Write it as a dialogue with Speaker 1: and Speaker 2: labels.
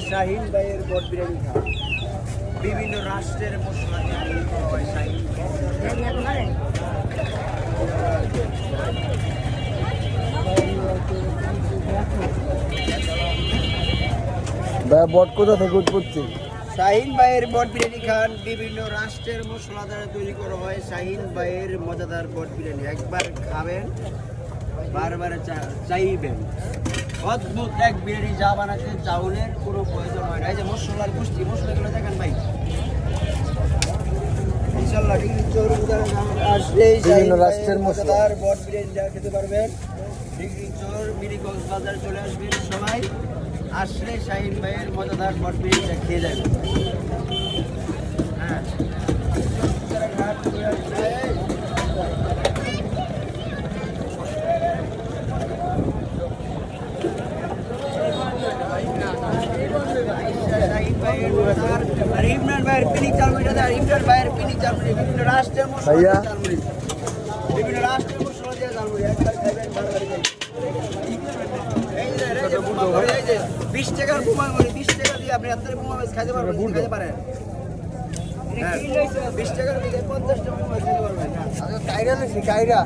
Speaker 1: শাহিন ভাইয়ের বট বিরিয়ানি খাওয়া বিভিন্ন রাষ্ট্রের মশলা দিয়ে তৈরি করা হয় শাহিন
Speaker 2: ভাই বট কোথা থেকে উৎপত্তি?
Speaker 1: শাহিন ভাইয়ের বট বিরিয়ানি খান বিভিন্ন রাষ্ট্রের মশলা দ্বারা তৈরি করা হয় শাহিন ভাইয়ের মজাদার বট বিরিয়ানি একবার খাবেন বারবার চাইবেন অদ্ভুত এক বিরিয়ানি যা বানাতে চাউলের কোনো প্রয়োজন হয় না এই যে মশলার গোষ্ঠী মশলাগুলো দেখেন ভাই ইনশাআল্লাহ ডিগ্রি চোর আসলেই
Speaker 2: বিভিন্ন রাষ্ট্রের
Speaker 1: মজাদার বট বিরিয়ানিটা খেতে পারবেন ডিগ্রি চোর মিরিগঞ্জ বাজার চলে আসবেন সবাই আসলে শাহিন ভাইয়ের মজাদার বট বিরিয়ানিটা খেয়ে যাবেন হ্যাঁ আর ইমরান ভাইয়ের পিনিক চালমুড়ি ইমরান ভাইয়ের পিনিক চালমুড়ি বিভিন্ন রাষ্ট্রের মশলা চালমুড়ি বিভিন্ন রাষ্ট্রের মশলা দিয়ে চালমুড়ি একবার খাইবেন বারবার খাইবেন এই যে 20 টাকার বোমা করে 20 টাকা দিয়ে আপনি আপনার বোমা মাছ খাইতে পারবেন খাইতে পারেন হ্যাঁ 20 টাকার দিকে 50 টাকা বোমা খাইতে পারবেন
Speaker 2: কাইরা লইছি কাইরা